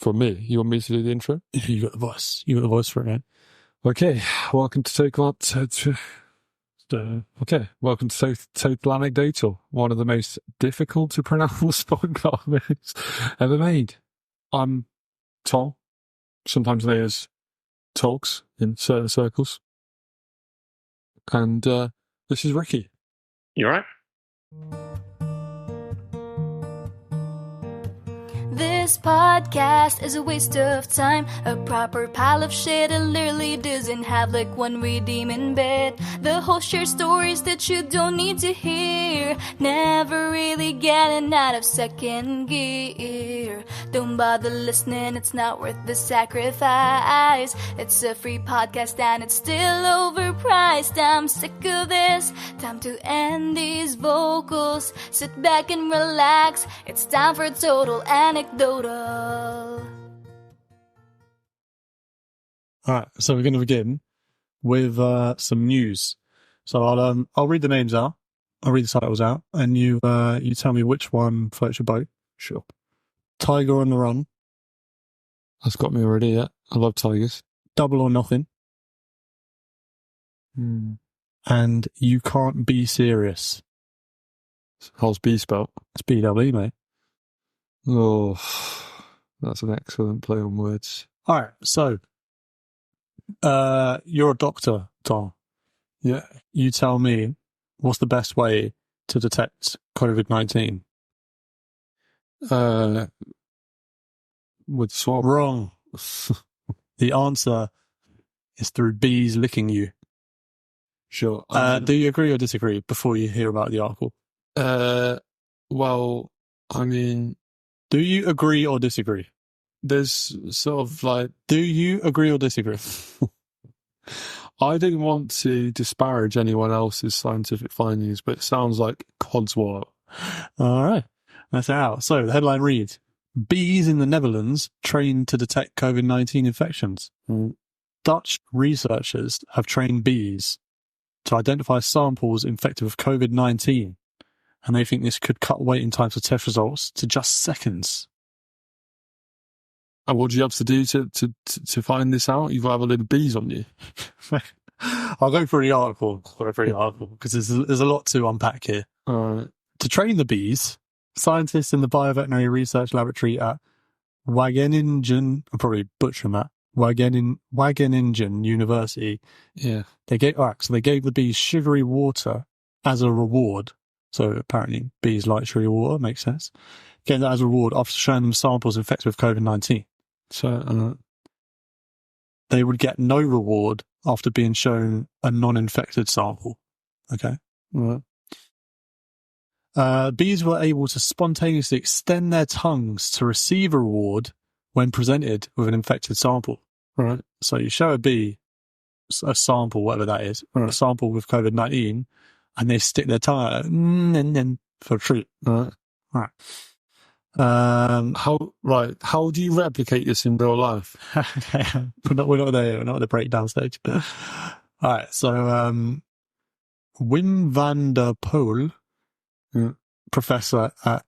For me? You want me to do the intro? You got the voice. You got the voice for it, man. Okay, welcome to Take Twat. Okay, welcome to Total Anecdotal, one of the most difficult to pronounce podcasts ever made. I'm Tom, sometimes known as Tolks in certain circles, and this is Ricky. You alright? This podcast is a waste of time, a proper pile of shit. It literally doesn't have like one redeeming bit. The host shares stories that you don't need to hear, never really getting out of second gear. Don't bother listening, it's not worth the sacrifice. It's a free podcast and it's still overpriced. I'm sick of this, time to end these vocals. Sit back and relax, it's time for Total Anecdotal. Alright, so we're going to begin with some news. So I'll read the names out, I'll read the titles out, and you tell me which one floats your boat. Sure. Tiger on the Run. That's got me already, yeah. I love tigers. Double or Nothing. And You Can't Be Serious. How's B spelt? It's BW, mate. Oh, that's an excellent play on words. Alright, so you're a doctor, Tom. Yeah. You tell me what's the best way to detect COVID-19? With swab. Wrong. The answer is through bees licking you. Sure. Do you agree or disagree before you hear about the article? Well, I mean, do you agree or disagree? there's sort of like, Do you agree or disagree? I didn't want to disparage anyone else's scientific findings, but it sounds like codswallop. All right. That's out. So the headline reads, bees in the Netherlands trained to detect COVID-19 infections. Dutch researchers have trained bees to identify samples infected with COVID-19, and they think this could cut waiting times for test results to just seconds. And what do you have to do to find this out? You've got to have a little bees on you. I'll go through the article. Because there's a lot to unpack here. To train the bees, scientists in the bioveterinary research laboratory at Wageningen, I'm probably butchering that, Wageningen University. Yeah. They gave the bees sugary water as a reward. So apparently bees like sugary water, makes sense. Getting that as a reward after showing them samples infected with COVID-19. So they would get no reward after being shown a non-infected sample. Okay. Right. Bees were able to spontaneously extend their tongues to receive a reward when presented with an infected sample. Right. So you show a bee a sample, whatever that is, Right. a sample with COVID-19, and they stick their tongue out for a treat. Right. Right. How do you replicate this in real life? We're not there. We're not at the breakdown stage. All right. So, Wim van der Poel, professor of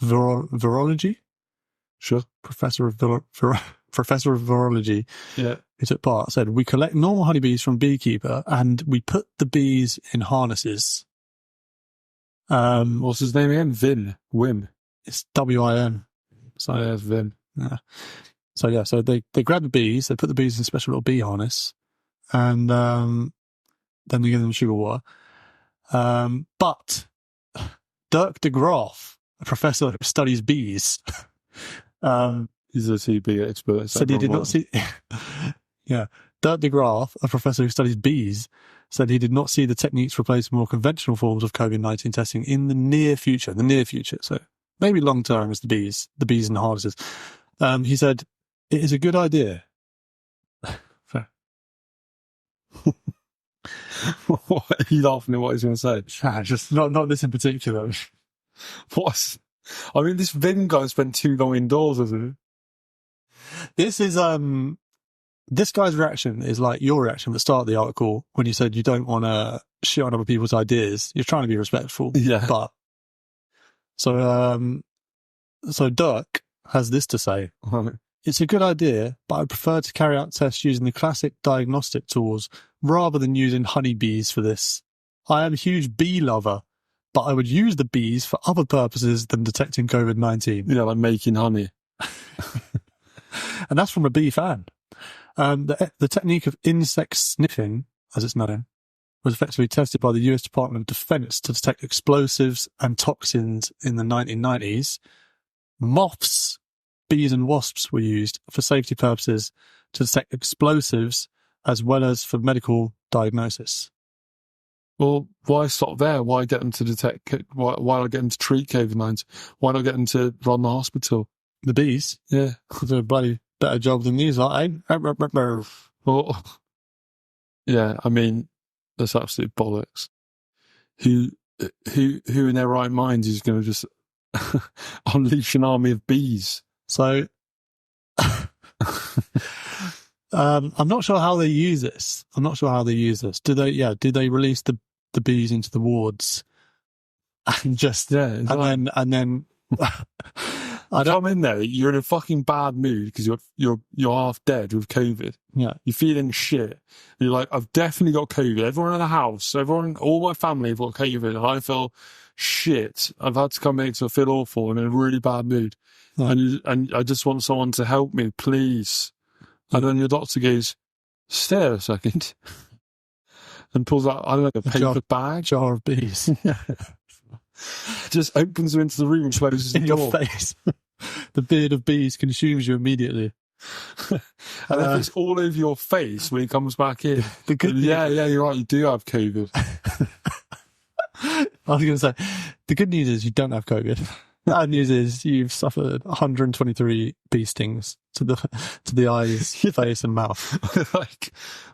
virology. Sure. Professor of virology. Yeah. Who took part, said, we collect normal honeybees from a beekeeper and we put the bees in harnesses. What's his name again? Wim. It's WIM. So Yeah, it's Vim. yeah. So they grab the bees, they put the bees in a special little bee harness, and then they give them sugar water. But Dirk de Graaf, a professor who studies bees, He's a TB expert. said he did not see. Yeah, Dirk de Graaf, a professor who studies bees, said he did not see the techniques replace more conventional forms of COVID-19 testing in the near future. So maybe long term is the bees in the harnesses. He said, it is a good idea. What are you laughing at what he's going to say? Just not this in particular. What? I mean, this Vim guy spent too long indoors, hasn't he? This is, this guy's reaction is like your reaction at the start of the article when you said you don't want to shit on other people's ideas. You're trying to be respectful. Yeah. But, so Dirk has this to say. Right. It's a good idea, but I prefer to carry out tests using the classic diagnostic tools rather than using honeybees for this. I am a huge bee lover, but I would use the bees for other purposes than detecting COVID-19. Yeah, like making honey. And that's from a bee fan. The technique of insect sniffing, as it's known, was effectively tested by the US Department of Defense to detect explosives and toxins in the 1990s. Moths, bees and wasps were used for safety purposes to detect explosives as well as for medical diagnosis. Well, why stop there? Why get them to detect? Why not get them to treat COVID-19? Why not get them to run the hospital? The bees, Yeah. do a bloody better job than these lot, eh? Well, yeah. I mean, that's absolute bollocks. Who in their right mind is going to just unleash an army of bees? So, I'm not sure how they use this. Do they release the bees into the wards and just, Yeah. and then, I come in there, you're in a fucking bad mood because you're half dead with COVID. yeah, You're feeling shit. You're like, I've definitely got COVID. Everyone in the house, all my family have got COVID, and I feel shit. I've had to come in because I feel awful. I'm in a really bad mood, Right. and I just want someone to help me, please. And then your doctor goes, "Stay there a second," and pulls out, I don't know, a paper bag, jar of bees just opens them into the room and closes the in your door. face. The beard of bees consumes you immediately. And if it's all over your face when he comes back in, The good yeah, you're right, you do have COVID. I was going to say, the good news is you don't have COVID. The bad news is you've suffered 123 bee stings to the eyes, face, and mouth.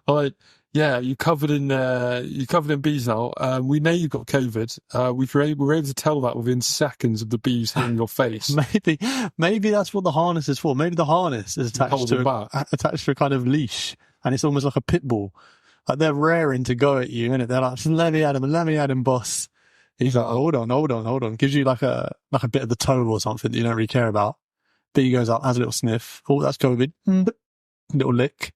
like, yeah, you're covered in bees now. We know you've got COVID. We were able to tell that within seconds of the bees hitting your face. Maybe that's what the harness is for. Maybe the harness is attached to a kind of leash, and it's almost like a pit bull. Like they're raring to go at you, innit? They're like, let me at him, boss. He's like, hold on. Gives you like a bit of the toe or something that you don't really care about. Bee goes up, has a little sniff. Oh, that's COVID. Little lick.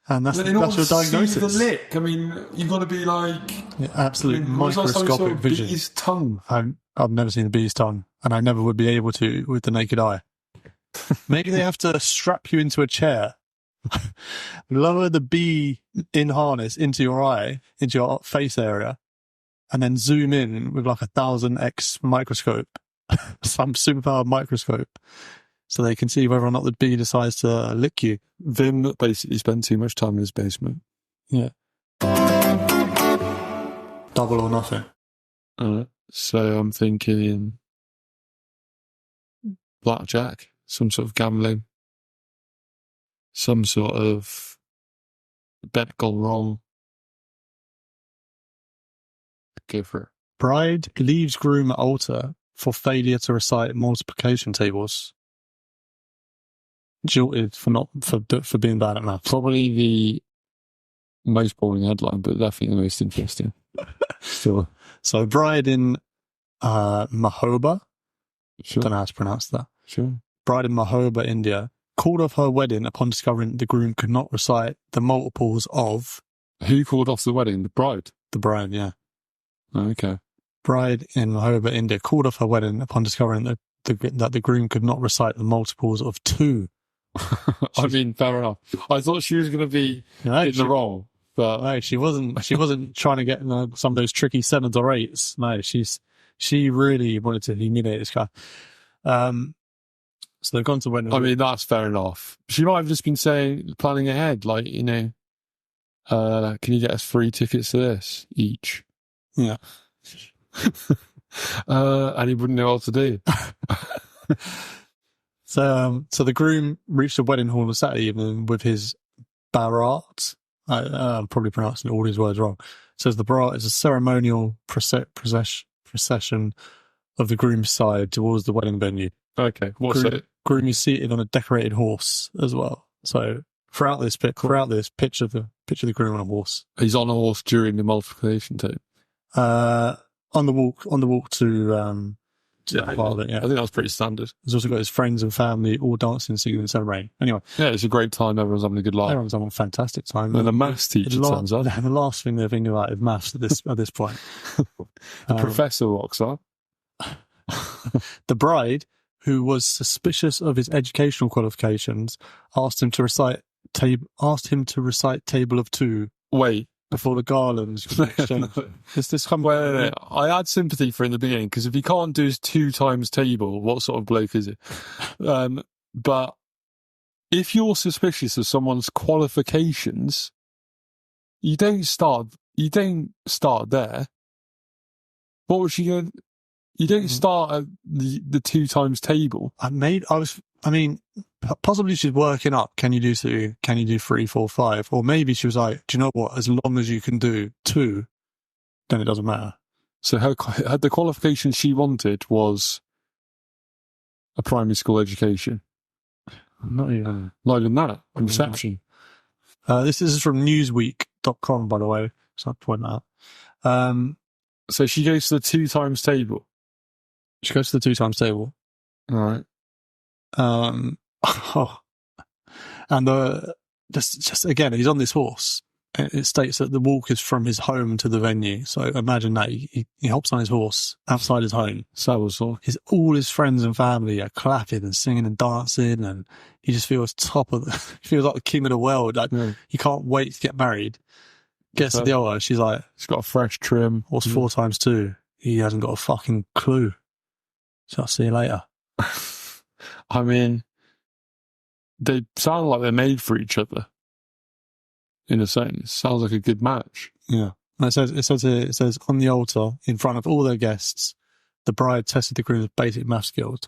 And that's your diagnosis. The lick. I mean, you've got to be like... Yeah, absolute microscopic vision. Bee's tongue. I've never seen a bee's tongue, and I never would be able to with the naked eye. Maybe they have to strap you into a chair, lower the bee in harness into your eye, into your face area, and then zoom in with like 1000x microscope, some superpowered microscope, so they can see whether or not the bee decides to lick you. Vim basically spent too much time in his basement. Yeah. Double or nothing. So I'm thinking blackjack, some sort of gambling, some sort of bet gone wrong. Go for it. Bride leaves groom at altar for failure to recite multiplication tables. Jilted for being bad at maths. Probably the most boring headline, but definitely the most interesting. Sure. So bride in Mahoba, Sure. don't know how to pronounce that. Sure. Bride in Mahoba, India, called off her wedding upon discovering the groom could not recite the multiples of Who called off the wedding? The bride. the bride. Yeah, Oh, okay. bride in Mahoba, India, called off her wedding upon discovering that the groom could not recite the multiples of 2. I mean, fair enough. I thought she was going to be in the wrong, but no, she wasn't. She wasn't trying to get some of those tricky 7s or 8s. No, she really wanted to humiliate this guy. So they've gone to wedding. I mean, that's fair enough. She might have just been planning ahead, like, can you get us 3 tickets to this each? Yeah. And he wouldn't know what to do. So the groom reached the wedding hall on Saturday evening with his barat. I'm probably pronouncing all these words wrong. It says the barat is a ceremonial procession of the groom's side towards the wedding venue. Okay, what's it? Groom is seated on a decorated horse as well. So throughout this picture the groom on a horse. He's on a horse during the multiplication tape. On the walk to part of it, yeah. I think that's pretty standard. He's also got his friends and family all dancing and singing and celebrating. Anyway, Yeah, it's a great time. Everyone's having a good laugh. everyone's having a fantastic time. And the maths teacher turns up. The last thing they're thinking about is maths at this point. The professor walks up. The bride, who was suspicious of his educational qualifications, asked him to recite Table of Two Wait. before the garlands could be exchanged. Is this Wait. I had sympathy for in the beginning, because if he can't do his 2 times table, what sort of bloke is it? But if you're suspicious of someone's qualifications, you don't start there. What was she going? You don't start at the 2 times table. Possibly she's working up. Can you do 2? Can you do 3, 4, 5? Or maybe she was like, do you know what? As long as you can do 2, then it doesn't matter. So the qualification she wanted was a primary school education. Not even that. Reception. This is from Newsweek.com, by the way. So I'll point that out. So she goes to the 2 times table. She goes to the 2 times table. All right. And just again, he's on this horse. It states that the walk is from his home to the venue. So imagine that he hops on his horse outside his home. So All his friends and family are clapping and singing and dancing, and he just feels he feels like the king of the world. Like he can't wait to get married. Gets to the altar, she's like, he's got a fresh trim. Horse 4 times 2. He hasn't got a fucking clue. So I'll see you later. I mean, they sound like they're made for each other. In a sense, sounds like a good match. Yeah. And it says on the altar, in front of all their guests, the bride tested the groom's basic math skills.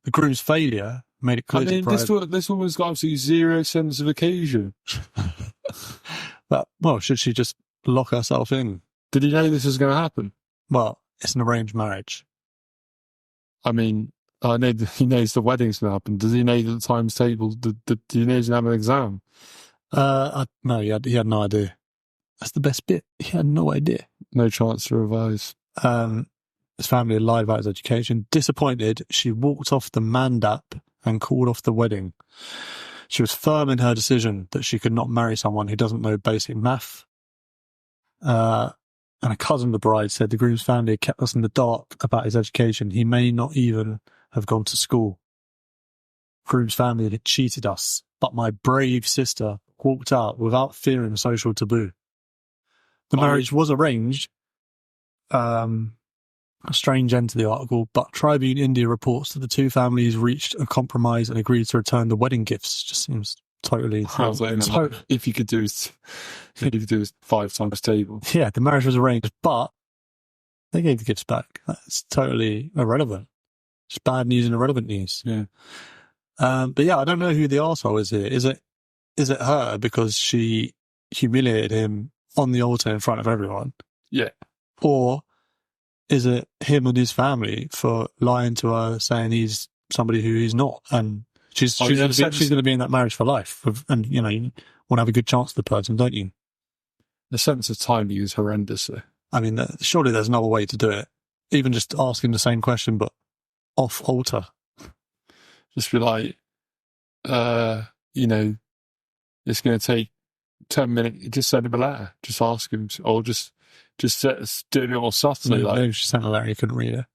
The groom's failure made it clear to the bride. This woman's got absolutely zero sense of occasion. But, well, should she just lock herself in? Did he know this was going to happen? Well, it's an arranged marriage. I mean, I know he knows the wedding's going to happen. Does he know that the times table? Do you know he's going to have an exam? No, he had no idea. That's the best bit. He had no idea. No chance to revise. His family had lied about his education. Disappointed, she walked off the mandap and called off the wedding. She was firm in her decision that she could not marry someone who doesn't know basic math. And a cousin of the bride said the groom's family had kept us in the dark about his education. He may not even have gone to school. Groom's family had cheated us, but my brave sister walked out without fearing social taboo. The marriage was arranged. A strange end to the article, but Tribune India reports that the 2 families reached a compromise and agreed to return the wedding gifts. Just seems totally. If you could do it 5 times table. Yeah, the marriage was arranged, but they gave the gifts back. That's totally irrelevant. It's bad news and irrelevant news. Yeah. But yeah, I don't know who the arsehole is here. Is it her because she humiliated him on the altar in front of everyone? Yeah. Or is it him and his family for lying to her, saying he's somebody who he's not, and she's going to be in that marriage for life, and you want to have a good chance with the person, don't you? The sense of timing is horrendous. I mean, surely there's another way to do it. Even just ask him the same question, but off altar. Just be like, it's going to take 10 minutes. Just send him a letter. Just ask him, or just do it a bit more subtly. Maybe she sent a letter, you couldn't read it.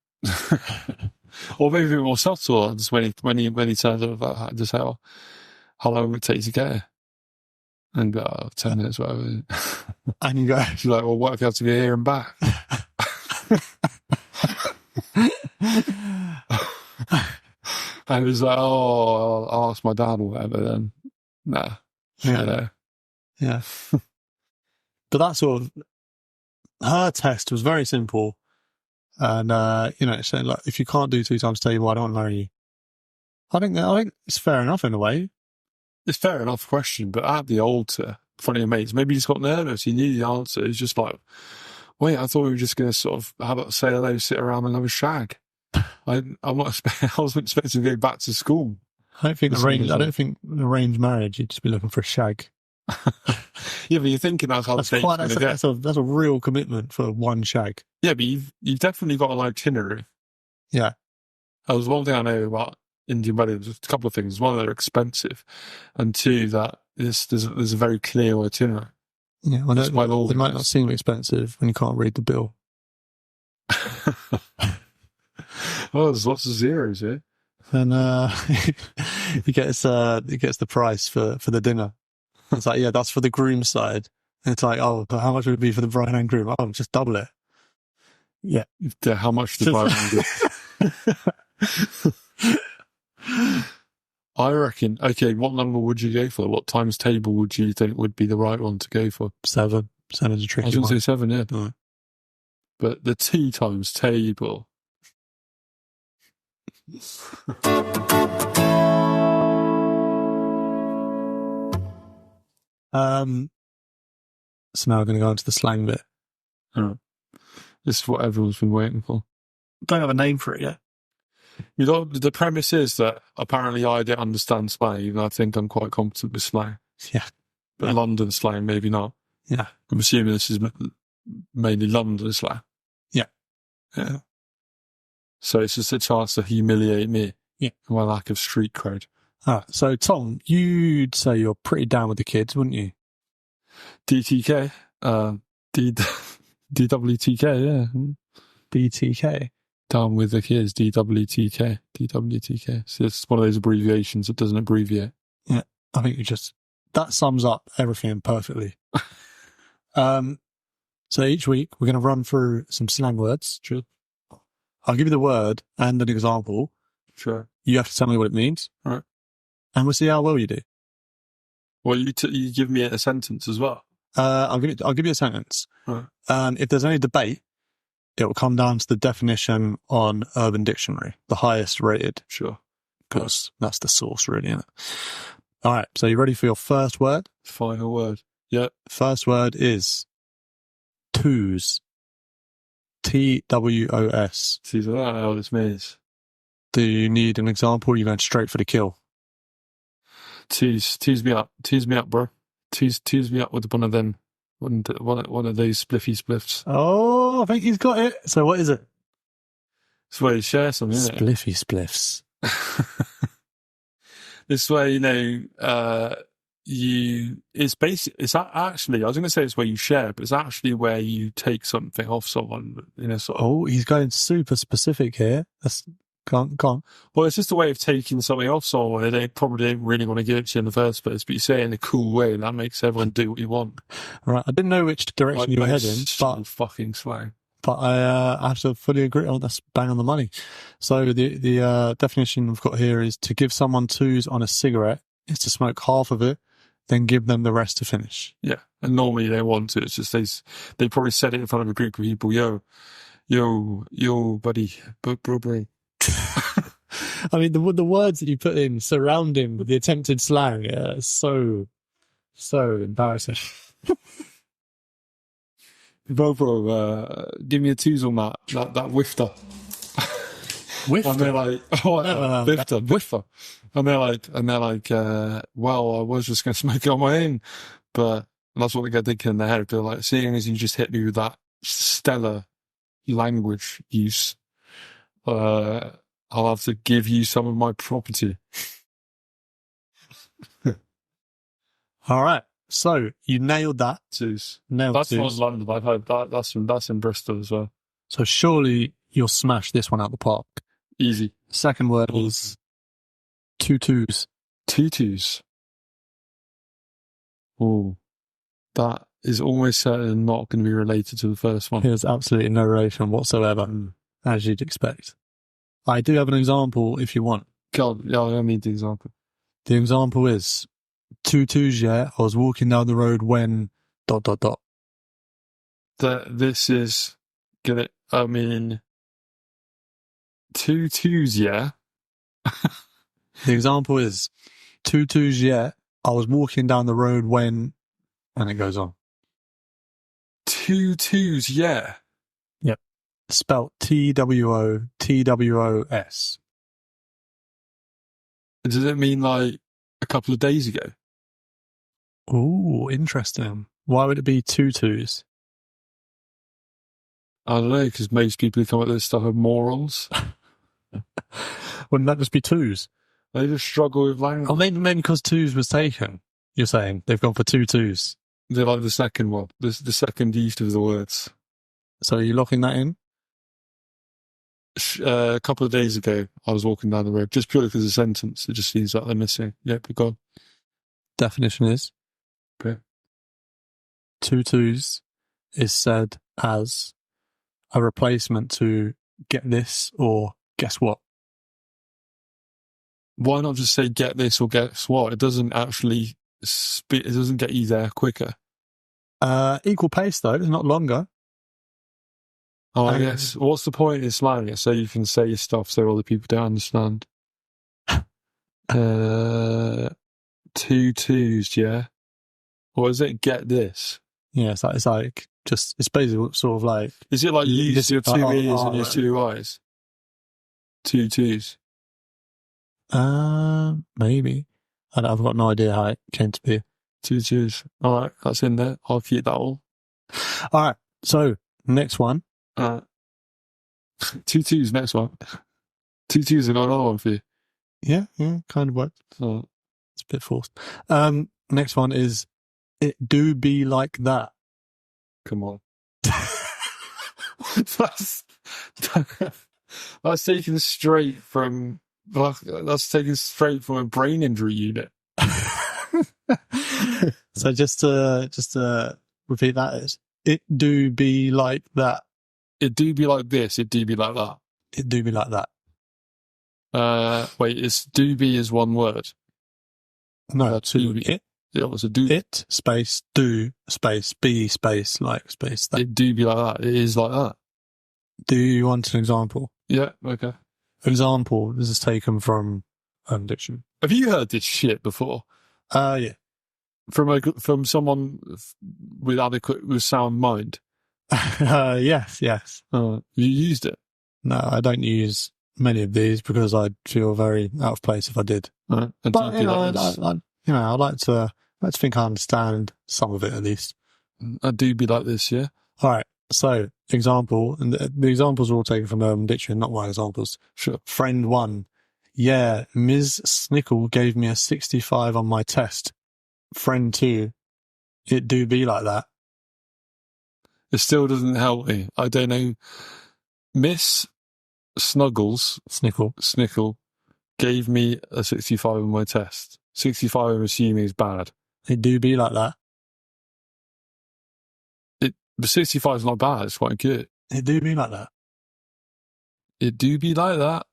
Or maybe a bit more subtle. Just when he turns up, just how long would it take to get here? And 10 minutes, whatever. And you go, she's like, well, what if you have to get here and back? And it was like, oh, I'll ask my dad or whatever then. Nah. Yeah. But that sort of, her test was very simple. And, saying like, if you can't do 2 times table, I don't want to marry you. I think it's fair enough in a way. It's fair enough question, but at the altar, funny mates, maybe he just got nervous. He knew the answer. He's just like, wait, I thought we were just going to sort of say hello, sit around and have a shag. I wasn't expecting to go back to school. I don't think arranged marriage, you'd just be looking for a shag. Yeah, but you're thinking that's how that's a real commitment for one shag. Yeah, but you've definitely got an itinerary. Yeah. There's one thing I know about Indian weddings. There's a couple of things. One, they're expensive, and two, that there's a very clear itinerary. Yeah, well, It's quite they might not organised. seem expensive when you can't read the bill. Oh, there's lots of zeros here. And he gets the price for the dinner. It's like, yeah, that's for the groom side. And it's like, oh, but how much would it be for the bride and groom? Oh, just double it. Yeah. How much to buy? I reckon. Okay, what number would you go for? What times table would you think would be the right one to go for? 7. 7 is a I tricky was going one. to say 7, yeah. No. But the 2 times table. So now we're going to go into the slang bit. This is what everyone's been waiting for. Don't have a name for it yet. You know, the premise is that apparently I don't understand slang, even though I think I'm quite competent with slang. Yeah. But Yeah. London slang, maybe not. Yeah. I'm assuming this is mainly London slang. Yeah. Yeah. So it's just a chance to humiliate me. Yeah. And my lack of street cred. So Tom, you'd say you're pretty down with the kids, wouldn't you? DTK. DWTK, yeah. BTK. Down with the kids, DWTK. DWTK. So it's one of those abbreviations that doesn't abbreviate. Yeah. I think that sums up everything perfectly. So each week we're going to run through some slang words. Sure. I'll give you the word and an example. Sure. You have to tell me what it means. All right. And we'll see how well you do. Well, you give me a sentence as well. I'll give you a sentence. Right. If there's any debate, it will come down to the definition on Urban Dictionary, the highest rated, Sure. because that's the source, really, isn't it? All right. So you ready for your first word? Final word. Yep. First word is twos. TWOS. See, so that how this means. Do you need an example? Or are you going straight for the kill? Tease me up, bro. Tease me up with one of them, one of those spliffy spliffs. Oh, I think he's got it. So what is it? This way you share something, isn't it? Spliffy spliffs. This way, it's actually, I was going to say it's where you share, but it's actually where you take something off someone in a sort of. Oh, he's going super specific here. Go on. Well, it's just a way of taking something off someone. They probably didn't really want to give it to you in the first place, but you say it in a cool way, and that makes everyone do what you want. All right. I didn't know which direction you were heading, but fucking slang. But I have to fully agree. Oh, that's bang on the money. So the definition we've got here is to give someone twos on a cigarette is to smoke half of it, then give them the rest to finish. Yeah, and normally they want to. It's just they probably said it in front of a group of people. Yo, buddy, bro. I mean, the words that you put in surrounding the attempted slang are so embarrassing. Bro, give me a twos on that whifter. Whifter? And they're like, whifter. And they're like, well, I was just going to smoke it on my own. But that's what they get thinking in their head. They're like, seeing as you just hit me with that stellar language use, I'll have to give you some of my property. All right. So you nailed that. Twos. Nailed That's not twos. London. I've heard that. That's in Bristol as well. So surely you'll smash this one out the park. Easy. Second word is two twos. Tutus. Oh, that is almost certainly not going to be related to the first one. There's absolutely no relation whatsoever, as you'd expect. I do have an example if you want. God, yeah, I need the example. The example is two twos, yeah. I was walking down the road when ... This is gonna. I mean, two twos, yeah. The example is two twos, yeah. I was walking down the road when... And it goes on. Two twos, yeah. Yep. Spelt TWOTWOS. Does it mean like a couple of days ago? Ooh, interesting. Why would it be two twos? I don't know, because most people who come up with this stuff are morons. Wouldn't that just be twos? They just struggle with language. Oh, maybe because twos was taken. You're saying they've gone for two twos. They like the second one, the second use of the words. So are you locking that in? A couple of days ago, I was walking down the road, just purely because of the sentence. It just seems like they're missing. Yep, we're gone. Definition is Okay. two twos is said as a replacement to get this or guess what. Why not just say get this or guess what? It doesn't actually it doesn't get you there quicker. Equal pace though, it's not longer. Oh, I guess. What's the point in slang it so you can say stuff so other people don't understand? Two twos, yeah. Or is it get this? Yeah, it's like just it's basically sort of like. Is it like use your two ears and your right. two eyes? Two twos. Maybe. I've got no idea how it came to be. Two twos. All right, that's in there. I'll keep that all. All right, so next one. Two twos, next one. Two twos and another one for you. Yeah, kind of worked. Oh. It's a bit forced. Next one is it do be like that. Come on. that's taken straight from a brain injury unit. So just to repeat that is it do be like that. It do be like this, it do be like that. It do be like that. Wait, it's do be is one word. No, do be. It. Yeah, what's a do? It space do space be space like space that. It do be like that. It is like that. Do you want an example? Yeah, okay. Example, this is taken from Diction. Have you heard this shit before? Yeah. From someone with sound mind? Yes. You used it? No, I don't use many of these because I'd feel very out of place if I did. Right. But I like to think I understand some of it at least. I do be like this, yeah. All right. So example, and the examples are all taken from Urban Dictionary, not my examples. Sure. Friend 1. Yeah, Ms. Snickle gave me a 65 on my test. Friend 2. It do be like that. It still doesn't help me. I don't know. Miss Snickle gave me a 65 on my test. 65 I'm assuming is bad. It do be like that. The 65 is not bad, it's quite good. It do be like that. It do be like that.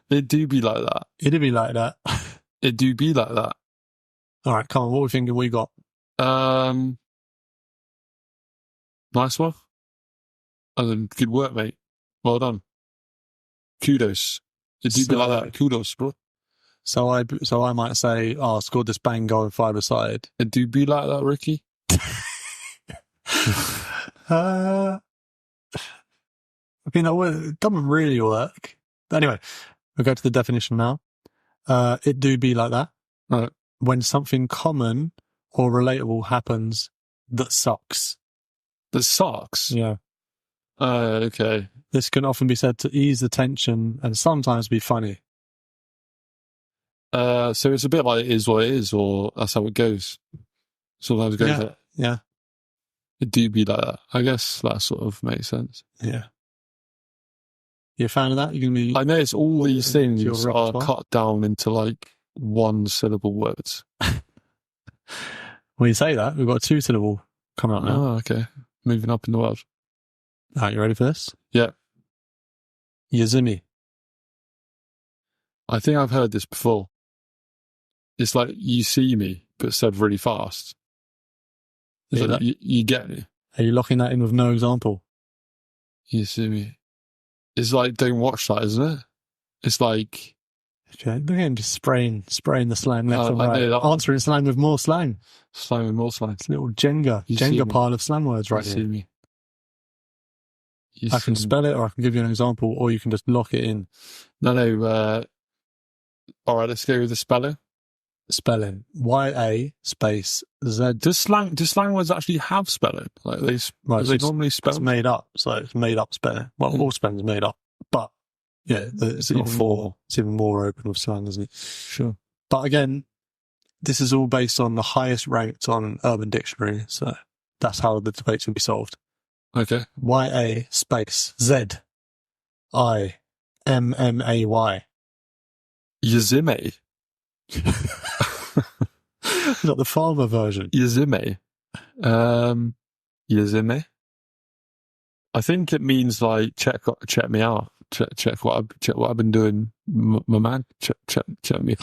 It do be like that. It do be like that. It do be like that. All right, come on, what are we thinking we got? Nice one. Good work, mate. Well done. Kudos. It do be like that. Kudos, bro. So I might say, I scored this bang going 5-a-side. It do be like that, Ricky. I mean, it doesn't really work. But anyway, we'll go to the definition now. It do be like that. Right. When something common or relatable happens that sucks. That sucks? Yeah. Okay. This can often be said to ease the tension and sometimes be funny. So it's a bit like it is what it is, or that's how it goes. Sometimes it goes like that. Yeah. It do be like that. I guess that sort of makes sense. Yeah. You a fan of that? You're gonna be. I notice all these things are repertoire? cut down into like one syllable words. When you say that, we've got a 2-syllable coming up now. Oh, okay. Moving up in the world. Alright, you ready for this? Yeah. Yazimi. I think I've heard this before. It's like you see me, but said really fast. It's like you get me. Are you locking that in with no example? You see me. It's like don't watch that, isn't it? It's like Okay, look at him just spraying the slang left and I right. know that. Answering slang with more slang. slang with more slang. It's a little Jenga You see me. pile of slang words right You here. see me. I can spell it, or I can give you an example, or you can just lock it in. No. All right, let's go with the spelling. spelling. YA space Z. Does slang words actually have spelling? Like they normally spell? It's made up, so it's made up spelling. Well, all spelling's made up, but yeah, it's even more open with slang, isn't it? Sure. But again, this is all based on the highest ranked on Urban Dictionary, so that's how the debates can be solved. Okay. YA space Z I MMAY. Yazime. Is that the farmer version? Yazime. Yazime. I think it means like check me out. Check what I've been doing, my man. Check me.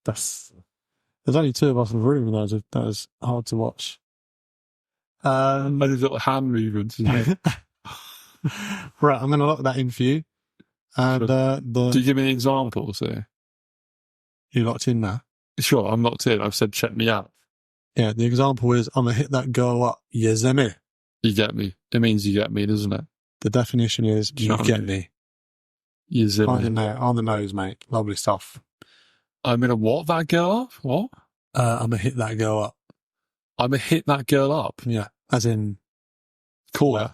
There's only two of us in the room, and that was hard to watch. And his little hand movements. Isn't it? Right, I'm going to lock that in for you. And do you give me an example? So you locked in now. Sure, I'm locked in. I've said check me out. Yeah, the example is I'm gonna hit that girl up. Yazemi. You get me. It means you get me, doesn't it? The definition is you get me. Yazemi. On the nose, mate. Lovely stuff. I'm gonna what that girl up? What? I'm gonna hit that girl up. I'm gonna hit that girl up. Yeah, as in call her.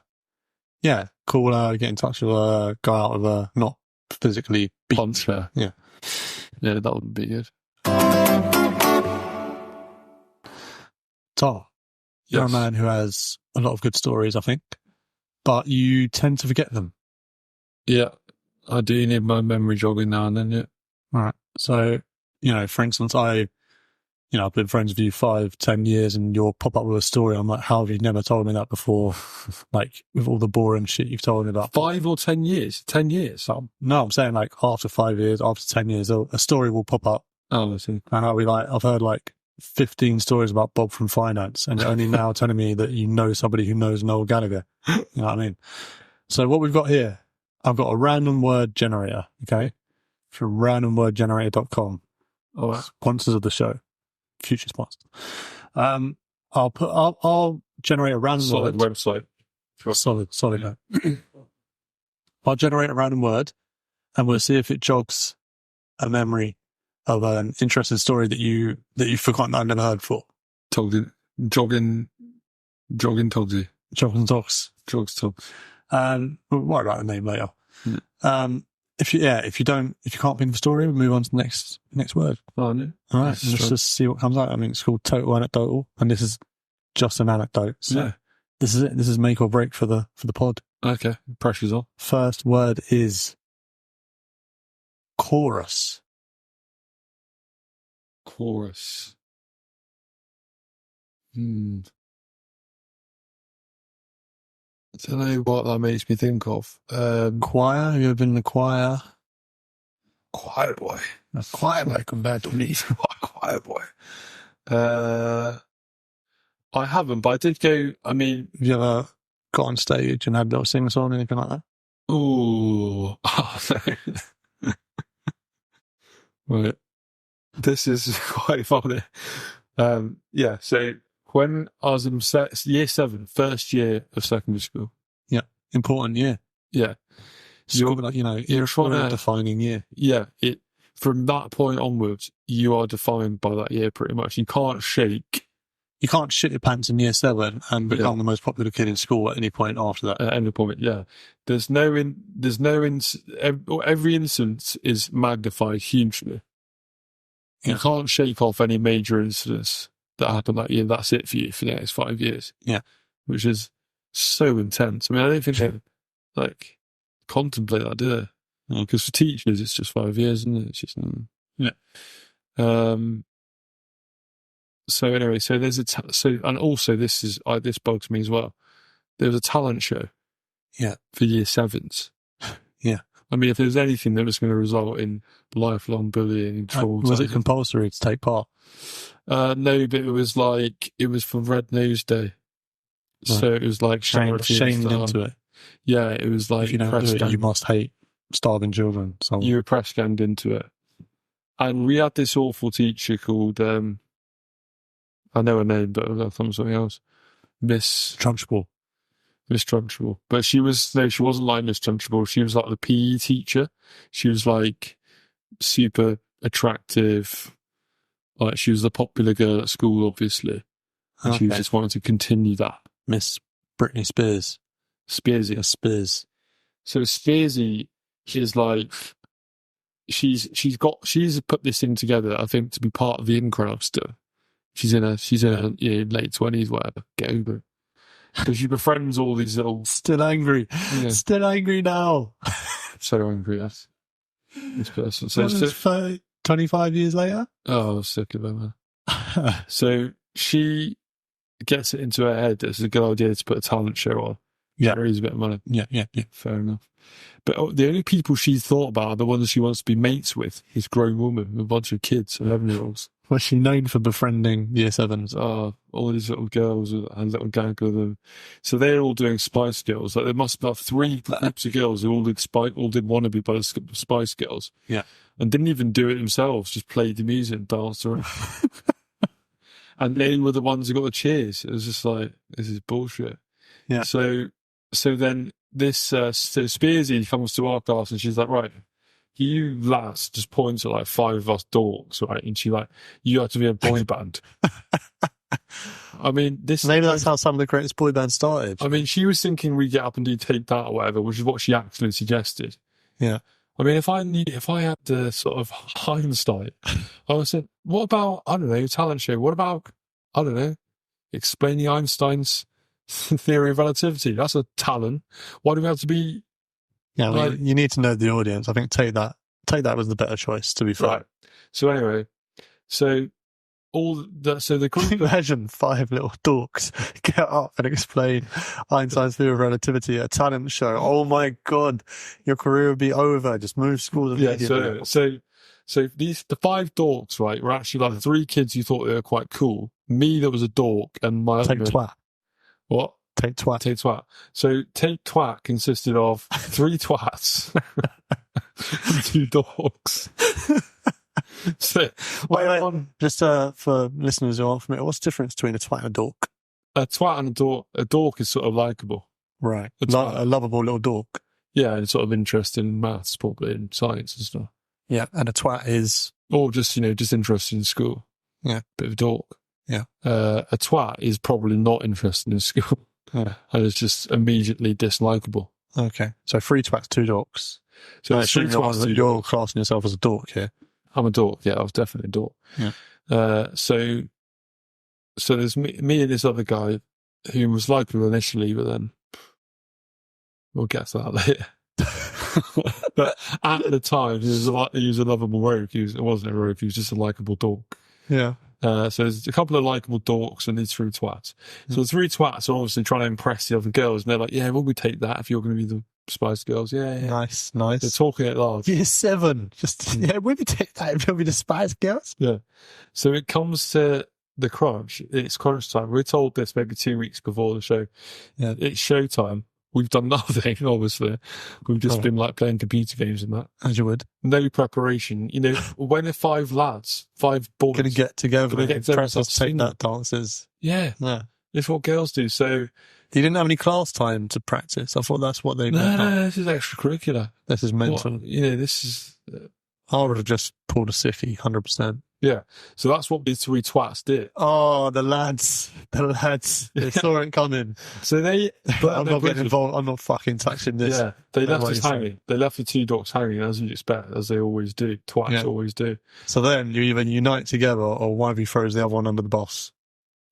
Yeah, call her, get in touch with her, go out with her, not physically beat. Punch her. Yeah. Yeah, that would be good. Tom, you're a man who has a lot of good stories, I think, but you tend to forget them. Yeah, I do need my memory jogging now and then, yeah. All right. So, for instance, I've been friends with you 5-10 years and you'll pop up with a story. I'm like, how have you never told me that before? Like, with all the boring shit you've told me about. 5 or 10 years? 10 years? No, I'm saying like after 5 years, after 10 years, a story will pop up. Oh, I see. And I'll be like, I've heard like 15 stories about Bob from finance and you're only now telling me that you know somebody who knows Noel Gallagher. You know what I mean? So what we've got here, I've got a random word generator, okay? From randomwordgenerator.com. All right. Sponsors of the show. Future sponsors. I'll generate a random solid word. Website. Sure. Solid. I'll generate a random word and we'll see if it jogs a memory of an interesting story that you've forgotten that I've never heard before. Jogging Togsy. Jogs and Talks. Jogs Talks. We'll worry about the name later. Yeah. If you can't think of a story, we'll move on to the next word. Oh, no. All right, let's just see what comes out. I mean, it's called Total Anecdotal, and this is just an anecdote. So yeah. This is it. This is make or break for the pod. Okay, pressure's on. First word is chorus. Chorus. I don't know what that makes me think of. Choir. Have you ever been in the choir? Choir boy. A choir boy compared to me. Choir boy. I haven't, but I did go. I mean, have you ever got on stage and had a little sing song, anything like that? Ooh. No. Right. This is quite funny. Yeah. So when I was in year 7, first year of secondary school. Yeah. Important year. Yeah. School, you're trying to defining year. Yeah. From that point onwards, you are defined by that year pretty much. You can't shake. You can't shit your pants in year 7 and become the most popular kid in school at any point after that. At any point, yeah. Every instance is magnified hugely. You can't shake off any major incidents that happened that year. That's it for you for the next 5 years. Yeah. Which is so intense. I mean, I don't think they contemplate that, do they? Because for teachers, it's just 5 years, isn't it? It's just, So anyway, so there's and also this bugs me as well. There was a talent show. Yeah. For year 7s. Yeah. I mean, if there's anything that was going to result in lifelong bullying, was it compulsory to take part? No, but it was for Red Nose Day. Right. So it was like shamed into it. Yeah, it was like if you don't do it, you must hate starving children. So you were press ganged into it. And we had this awful teacher called I know her name, but I thought something else. Miss Trunchbull. But she wasn't like Miss Trunchbull. She was like the PE teacher. She was like super attractive, Like, she was the popular girl at school, obviously. And she Okay. just wanted to continue that. Miss Britney Spears. Spearsy. Spears. So Spearsy is like, she's put this thing together, I think, to be part of the in crowd still. She's in her late 20s, whatever. Get over it. Because she befriends all these little... Still angry. Yeah. Still angry now. So angry, yes. This person. So So, 25 years later? oh, I was sick of her, man. So she gets it into her head that it's a good idea to put a talent show on. Yeah. Raise a bit of money. Yeah. Fair enough. But the only people she's thought about are the ones she wants to be mates with. This grown woman with a bunch of kids, 11-year-olds. Was she known for befriending year sevens? All these little girls and a little gang of them. So they're all doing Spice Girls. Like, there must be about 3 groups of girls who all did wannabe by the Spice Girls. Yeah. And didn't even do it themselves, just played the music and danced around. And they were the ones who got the cheers. It was just like, this is bullshit. Yeah. So then this, so Spearsy comes to our class and she's like, right, you lads just point to like 5 of us dorks, right? And she like, you have to be a boy band. I mean, Maybe that's how some of the greatest boy bands started. I mean, she was thinking we get up and do Take That or whatever, which is what she actually suggested. Yeah. I mean, if I had the sort of hindsight, I would have said, what about, I don't know, talent show? What about, I don't know, explaining Einstein's theory of relativity? That's a talent. Why do we have to be... Yeah, you need to know the audience. I think Take That was the better choice, to be fair. Right. So anyway, so the group... Imagine 5 little dorks get up and explain Einstein's theory of relativity at a talent show. Oh my God, your career would be over. Just move schools immediately. Yeah, so the 5 dorks, right, were actually like 3 kids who thought they were quite cool. Me, that was a dork, and my Take other... Twat. What? Take Twat. Take Twat. So Take Twat consisted of 3 twats and 2 dorks. So, wait. Just for listeners who aren't familiar, what's the difference between a twat and a dork? A twat and a dork is sort of likeable. Right. A A lovable little dork. Yeah, and sort of interested in maths, probably, and science and stuff. Yeah, and a twat is... Or just interested in school. Yeah. Bit of a dork. Yeah. A twat is probably not interested in school. Yeah. And it's just immediately dislikable. Okay. So 3 twats, 2 dorks. So I it's 3 assume twats, 2 you're dorks. classing yourself as a dork here. I'm a dork. Yeah, I was definitely a dork. Yeah. So there's me and this other guy who was likable initially, but then we'll get to that later. But at the time, he was a lovable rogue. It wasn't a rogue. He was just a likable dork. Yeah. So there's a couple of likable dorks and these 3 twats. So the 3 twats are obviously trying to impress the other girls, and they're like, "Yeah, will we take that if you're going to be the Spice Girls?" Yeah. Nice. They're talking at large. Year 7. Just, yeah, we'll be take that if you'll be the Spice Girls. Yeah. So it comes to the crunch. It's crunch time. We're told this maybe 2 weeks before the show. Yeah. It's showtime. We've done nothing, obviously. We've just been like playing computer games and that. As you would. No preparation. When are 5 lads, 5 boys Going to get together gonna and press us Take That dances. Yeah. Yeah. It's what girls do. So You didn't have any class time to practice. I thought that's what they no, this is extracurricular. This is mental. This is... I would have just pulled a sickie, 100%. Yeah. So that's what these 3 twats did. Oh, the lads. They saw it coming. So But I'm not getting involved. I'm not fucking touching this. Yeah. They left what us you're hanging. They left the 2 dorks hanging, as you'd expect, as they always do. Twats always do. So then you either unite together or one of you throws the other one under the bus.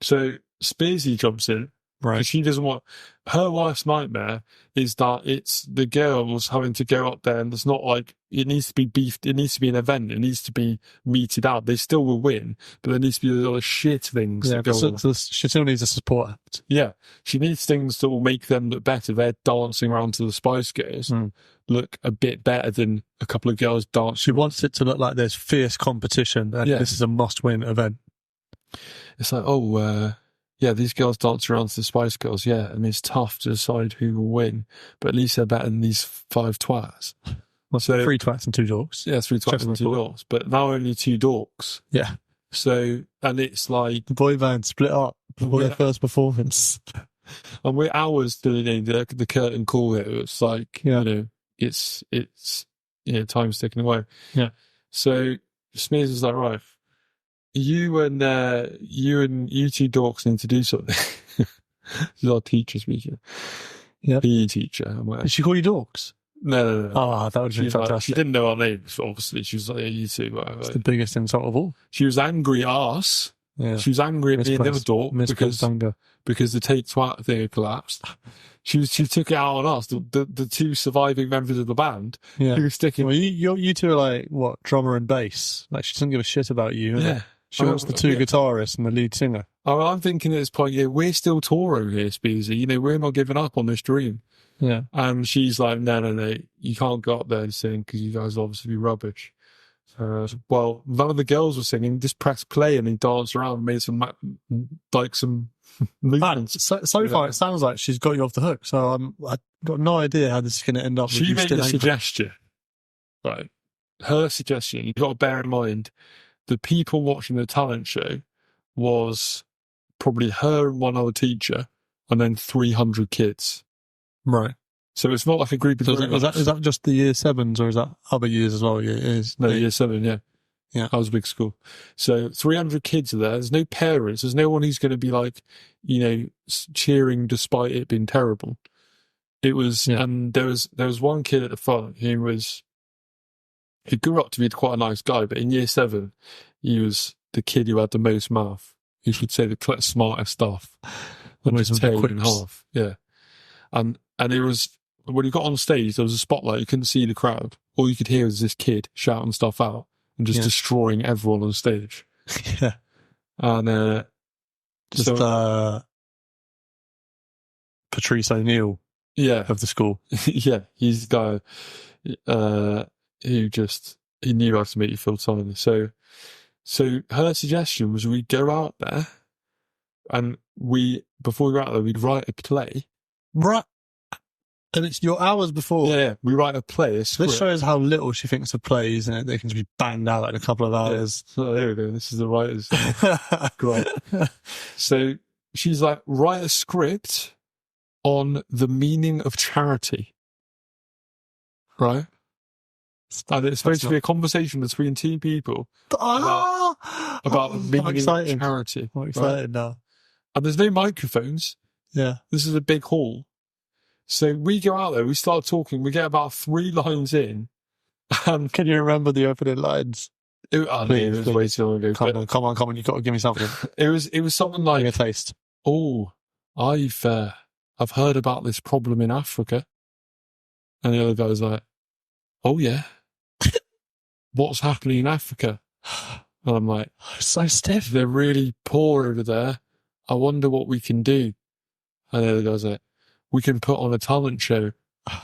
So Spearsy jumps in. Right. Because she doesn't want... Her wife's nightmare is that it's the girls having to go up there, and it's not like... It needs to be beefed. It needs to be an event. It needs to be meted out. They still will win, but there needs to be a lot of shit things that go on. So she still needs a support act. Yeah. She needs things that will make them look better. They're dancing around to the Spice Girls. Look a bit better than a couple of girls dancing. She wants it to look like there's fierce competition, and this is a must-win event. It's like, yeah, these girls dance around to the Spice Girls, yeah, and it's tough to decide who will win, but at least they're better than these 5 twats. So 3 twats and 2 dorks. Yeah, 3 twats and 2 dorks, but now only 2 dorks. Yeah. So, and it's like... The boy band split up before their first performance. And we're hours doing the curtain call here. It's like, it's time's ticking away. Yeah. So Smears is like, right, you and you two dorks need to do something. This is our teacher speaking. Yeah. PE teacher. I'm like, Did she call you dorks? no. Oh, that would be She's like, fantastic. she didn't know our names, obviously. She was like, yeah, you two. It's the biggest insult of all. She was angry at us. Yeah. She was angry at me and the other dork because the Take Twat thing had collapsed. She took it out on us, the two surviving members of the band. Yeah. Who were sticking. Well, you two are like, what, drummer and bass? Like, she doesn't give a shit about you. Yeah. She wants the two guitarists and the lead singer. I'm thinking at this point, yeah, we're still touring here, Speezy. You know, we're not giving up on this dream. Yeah. And she's like, no, you can't go up there and sing because you guys obviously be rubbish. Well, none of the girls were singing. Just press play and he danced around and made some movements. So far, it sounds like she's got you off the hook. So I've got no idea how this is going to end up. She made a suggestion. Right. Her suggestion, you've got to bear in mind, the people watching the talent show was probably her and one other teacher and then 300 kids. Right. So it's not like a group of is that just the year sevens or is that other years as well? No, year 7, yeah. Yeah. That was a big school. So 300 kids are there. There's no parents. There's no one who's going to be like, you know, cheering despite it being terrible. It was, and there was one kid at the front who grew up to be quite a nice guy, but in year 7, he was the kid who had the most mouth. You should say the smartest stuff. The most tail in half. Yeah. And it was, when he got on stage, there was a spotlight. You couldn't see the crowd. All you could hear was this kid shouting stuff out and just destroying everyone on stage. Yeah. And Patrice O'Neill of the school. Yeah, he's the guy he knew how to make you feel tiny. So her suggestion was we go out there and before we go out there, we'd write a play. Right. And it's your hours before. Yeah, we write a play. This shows how little she thinks of plays, and they can just be banged out in a couple of hours. Yeah. So there we go. This is the writer's. Great. So she's like, write a script on the meaning of charity. Right? And it's supposed to be a conversation between two people about the meaning of charity. I'm excited now. And there's no microphones. Yeah. This is a big hall. So we go out there, we start talking, we get about 3 lines in. And can you remember the opening lines? It was way too long ago. Come on, you've got to give me something. It was something like a taste. Oh, I've heard about this problem in Africa. And the other guy was like, oh yeah. What's happening in Africa? And I'm like, so stiff. They're really poor over there. I wonder what we can do. And the other guy's like, we can put on a talent show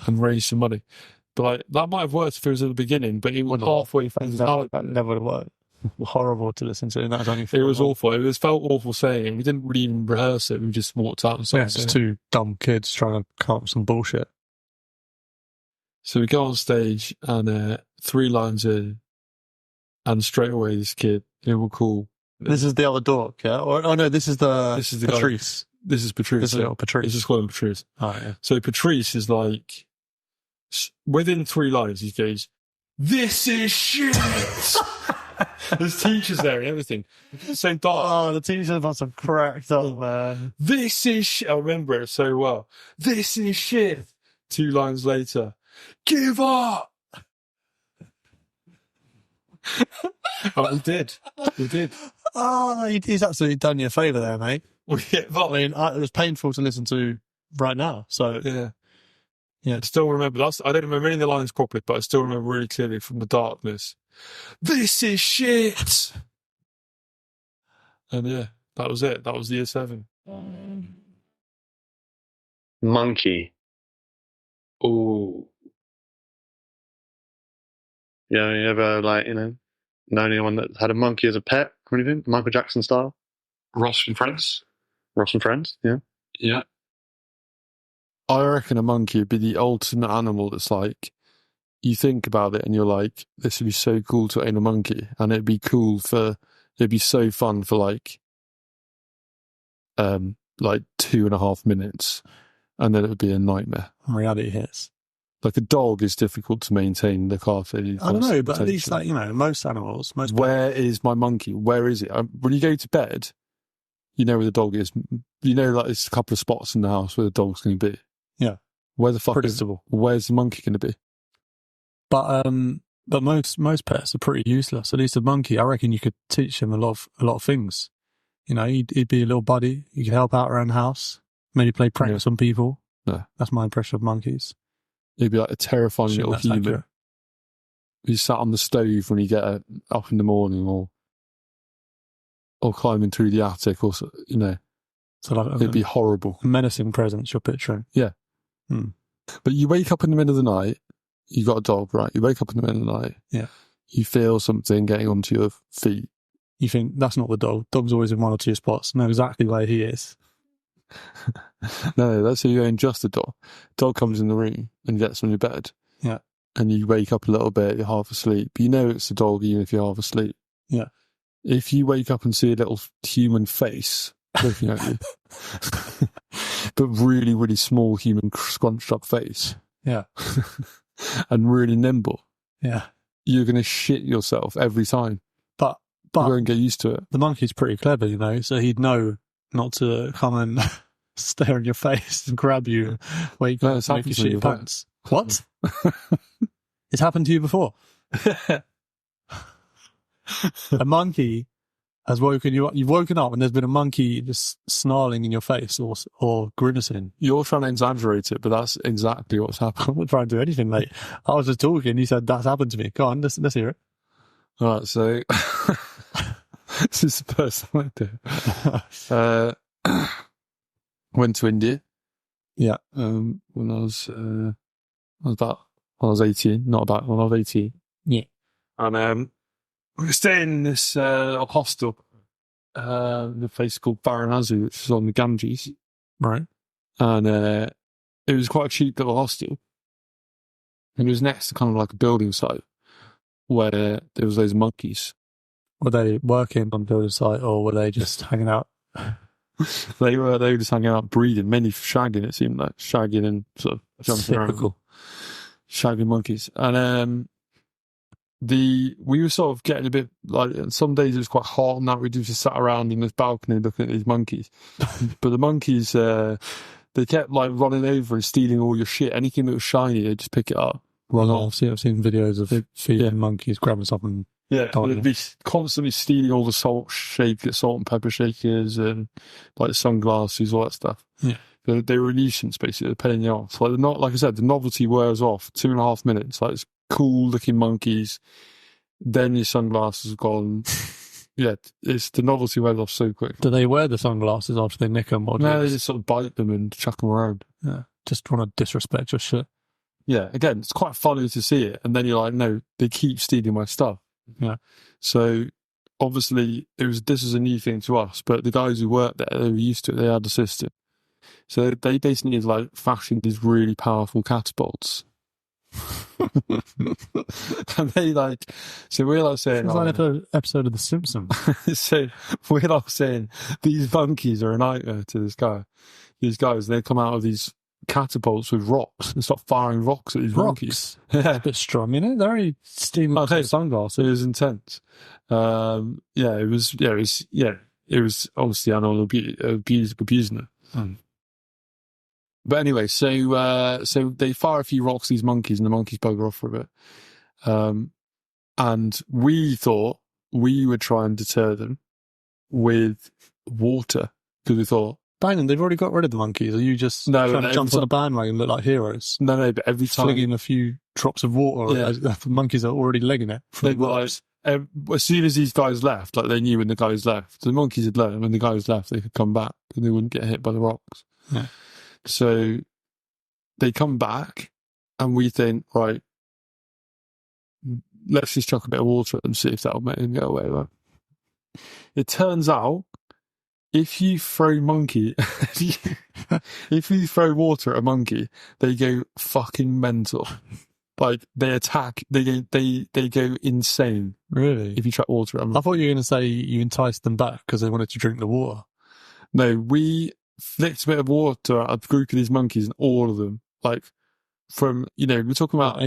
and raise some money. But like, that might have worked if it was at the beginning, but it was halfway through the talent. That never would work. Horrible to listen to. And that was only it was awful. It felt awful saying it. We didn't really even rehearse it. We just walked out and started. Yeah, it's two dumb kids trying to come up with some bullshit. So we go on stage and 3 lines in, and straight away this kid, we're cool. This is the other dork, yeah? This is the Patrice. This is Patrice. This is Patrice. Let's just call him Patrice. Oh, yeah. So Patrice is like, within 3 lines, he goes, "This is shit." There's teachers there and everything. So dark. Oh, the teachers must have cracked up, man. This is shit. I remember it so well. This is shit. 2 lines later, give up. Oh, we did. Oh, he's absolutely done you a favour there, mate. Yeah, I mean, it was painful to listen to right now. So yeah. I still remember. I don't remember any of the lines properly, but I still remember really clearly from the darkness. This is shit. And yeah, that was it. That was year 7. Monkey. Oh. Yeah, you ever know anyone that had a monkey as a pet or anything? Michael Jackson style? Ross from Friends. Ross and Friends, yeah. Yeah. I reckon a monkey would be the ultimate animal that's like, you think about it and you're like, this would be so cool to own a monkey. And it'd be so fun for like 2.5 minutes. And then it would be a nightmare. Reality hits. Like a dog is difficult to maintain, look after. I don't know, but at least like, you know, most animals, Where is my monkey? Where is it? When you go to bed, you know where the dog is. You know, like there's a couple of spots in the house where the dog's going to be. Yeah. Where the fuck predictable. Where's the monkey going to be? But most pets are pretty useless. At least a monkey, I reckon you could teach him a lot of things. You know, he'd be a little buddy. You could help out around the house. Maybe play pranks on people. No. That's my impression of monkeys. He'd be like a terrifying little human. Accurate. He sat on the stove when you get up in the morning, or climbing through the attic, or you know. So like it'd be horrible. A menacing presence you're picturing. Yeah. But you wake up in the middle of the night. You got a dog, right? You wake up in the middle of the night. Yeah. You feel something getting onto your feet. You think that's not the dog. Dog's always in one or two spots. Know exactly where he is. No, that's how you ain't just a dog. Dog comes in the room and gets on your bed. Yeah. And you wake up a little bit, you're half asleep. You know it's the dog even if you're half asleep. Yeah. If you wake up and see a little human face looking at you, but really, really small human scrunched up face. Yeah. And really nimble. Yeah. You're going to shit yourself every time. But you won't get used to it. The monkey's pretty clever, you know, so he'd know not to come and stare in your face and grab you, wake up, and make you shit your pants. What? It's happened to you before? A monkey has woken you up. You've woken up and there's been a monkey just snarling in your face or grimacing. You're trying to exaggerate it, but that's exactly what's happened. I'm not trying to do anything, mate. I was just talking. You said that's happened to me. Go on, let's hear it. All right, so this is the first time I do. Went to India. Yeah. When I was 18, when I was 18. Yeah. And we were staying in this hostel in a place called Varanasi, which is on the Ganges. Right. And it was quite a cheap little hostel. And it was next to kind of like a building site where there was loads of monkeys. Were they working on the building site or were they just hanging out? They were just hanging out breeding, mainly shagging, it seemed like. Shagging and sort of jumping around. Shagging monkeys. And we were sort of getting a bit like, some days it was quite hot and that we just sat around in this balcony looking at these monkeys. But the monkeys, they kept like running over and stealing all your shit. Anything that was shiny, they'd just pick it up. I've seen videos of feeding monkeys, grabbing something. Yeah, they'd be constantly stealing all the salt and pepper shakers and like sunglasses, all that stuff. Yeah. They were a nuisance, basically. They're paying you off. Like, like I said, the novelty wears off 2.5 minutes. Like, it's cool looking monkeys. Then your sunglasses are gone. Yeah, the novelty wears off so quick. Do they wear the sunglasses after they nick them? Or no, they just sort of bite them and chuck them around. Yeah, just want to disrespect your shit. Yeah, again, it's quite funny to see it. And then you're like, no, they keep stealing my stuff. Yeah. So, obviously, this was a new thing to us, but the guys who worked there, they were used to it. They had the system. So they basically like fashioned these really powerful catapults. And they like, so we're like saying, it's like an episode of The Simpsons. So we're like saying these monkeys are a nightmare to this guy. These guys, they come out of these catapults with rocks and start firing rocks at these monkeys. Yeah, a bit strong, you know. They're very steaming sunglasses. It was intense. It was obviously animal abusing it. But anyway, so they fire a few rocks at these monkeys, and the monkeys bugger off for a bit. And we thought we would try and deter them with water, because we thought, bang them, they've already got rid of the monkeys. Are you just trying to jump on a bandwagon and look like heroes? No, but every time flinging a few drops of water, the monkeys are already legging it. As soon as these guys left, like they knew when the guys left, the monkeys had learned when the guys left, they could come back and they wouldn't get hit by the rocks. Yeah. So they come back, and we think, right, let's just chuck a bit of water at them, see if that'll make them go away. Right? It turns out, if you throw water at a monkey, they go fucking mental. Like, they attack, they go insane. Really? If you chuck water at them. I thought you were going to say you enticed them back because they wanted to drink the water. No, we flicked a bit of water at a group of these monkeys, and all of them, like, from, we're talking about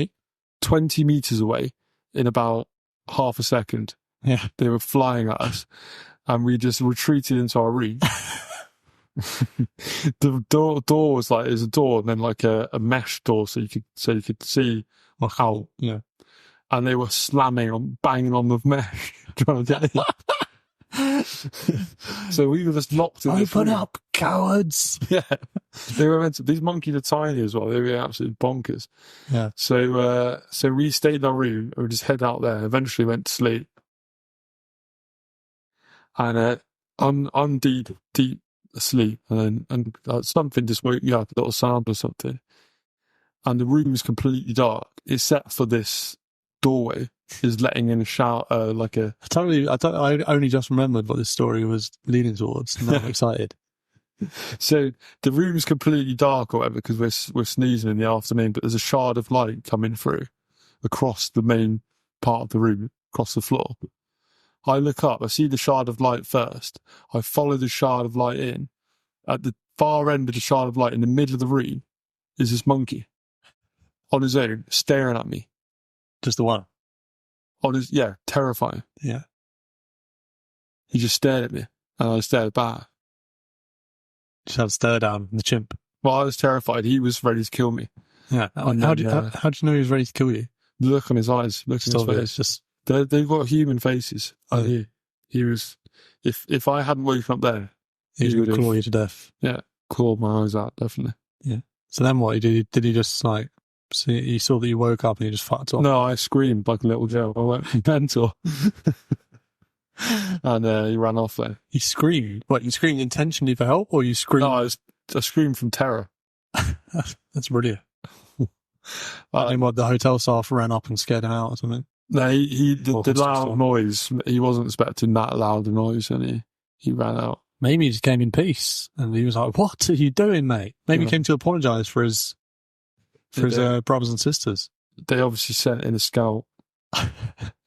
20 meters away in about half a second. Yeah. They were flying at us, and we just retreated into our room. The door was like, there's a door and then like a mesh door, so you could see out. Yeah. And they were banging on the mesh, trying to get in. So we were just locked in this room. Open up, cowards! Yeah, they were meant to. These monkeys are tiny as well. They were absolutely bonkers. Yeah. So we stayed in our room and we just head out there. Eventually went to sleep, and I'm deep asleep, and something just woke me up, a little sound or something, and the room is completely dark except for this doorway is letting in a shower, like a. I only just remembered what this story was leading towards, and now I'm excited. So the room's completely dark or whatever because we're sneezing in the afternoon, but there's a shard of light coming through across the main part of the room, across the floor. I look up, I see the shard of light first. I follow the shard of light in. At the far end of the shard of light, in the middle of the room, is this monkey on his own, staring at me. Just the one. Terrifying. Yeah. He just stared at me, and I stared back. Just had a stare down from the chimp. Well, I was terrified. He was ready to kill me. Yeah. How do you know he was ready to kill you? The look on his eyes, look on his face. Just they've got human faces. He was. If I hadn't woken up there, he would claw you to death. Yeah, claw my eyes out, definitely. Yeah. So then what? Did he just like? See, he saw that you woke up and he just fucked off? No, I screamed like a little girl. I went mental. And he ran off there. He screamed? What, you screamed intentionally for help, or you screamed? No, I screamed from terror. That's brilliant. And what, the hotel staff ran up and scared him out or something? No, the loud noise, he wasn't expecting that loud a noise, and he ran out. Maybe he just came in peace, and he was like, "What are you doing, mate?" Maybe he came to apologise for his brothers and sisters. They obviously sent in a scout.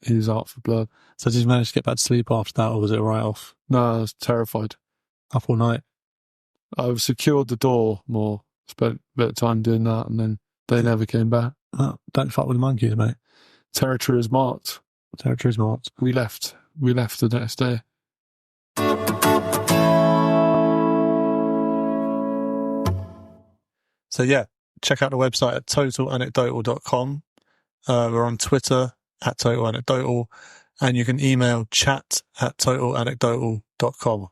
He was out for blood. So did you manage to get back to sleep after that, or was it a write-off? No, I was terrified. Up all night? I secured the door more, spent a bit of time doing that, and then they never came back. Oh, don't fuck with the monkeys, mate. Territory is marked. Territory is marked. We left the next day. So yeah, check out the website at totalanecdotal.com. We're on Twitter at Total Anecdotal, and you can email chat@totalanecdotal.com.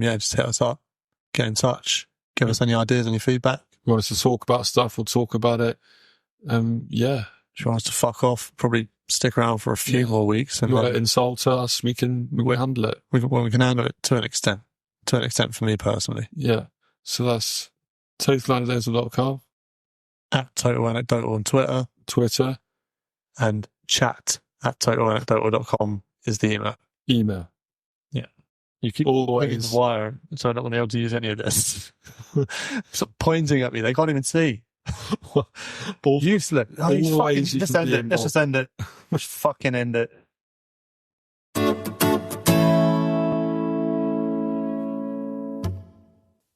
Just hit us up, get in touch, give us any ideas, any feedback. You want us to talk about stuff, we'll talk about it. If you want us to fuck off, probably stick around for a few more weeks. And you want to insult us, we can handle it. We can handle it to an extent. To an extent for me personally. Yeah. So that's totalanecdotal.com. At Total Anecdotal on Twitter. And chat@totalanecdotal.com is the email. Yeah. You keep always the wire, so I'm not going to be able to use any of this. Stop pointing at me. They can't even see. Useless. Just end it. Just end it. Just fucking end it.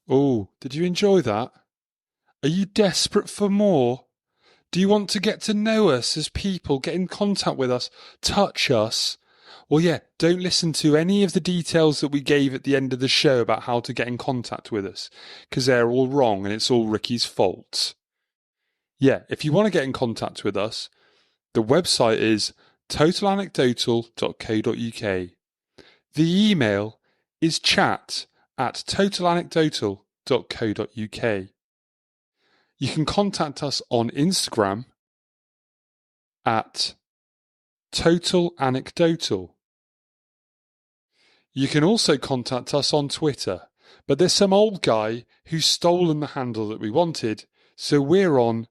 Oh, did you enjoy that? Are you desperate for more? Do you want to get to know us as people, get in contact with us, touch us? Well, yeah, don't listen to any of the details that we gave at the end of the show about how to get in contact with us, because they're all wrong and it's all Ricky's fault. Yeah, if you want to get in contact with us, the website is totalanecdotal.co.uk. The email is chat@totalanecdotal.co.uk. You can contact us on Instagram at Total Anecdotal. You can also contact us on Twitter, but there's some old guy who's stolen the handle that we wanted, so we're on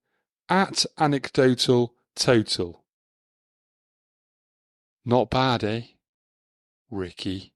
@anecdotaltotal. Not bad, eh, Ricky?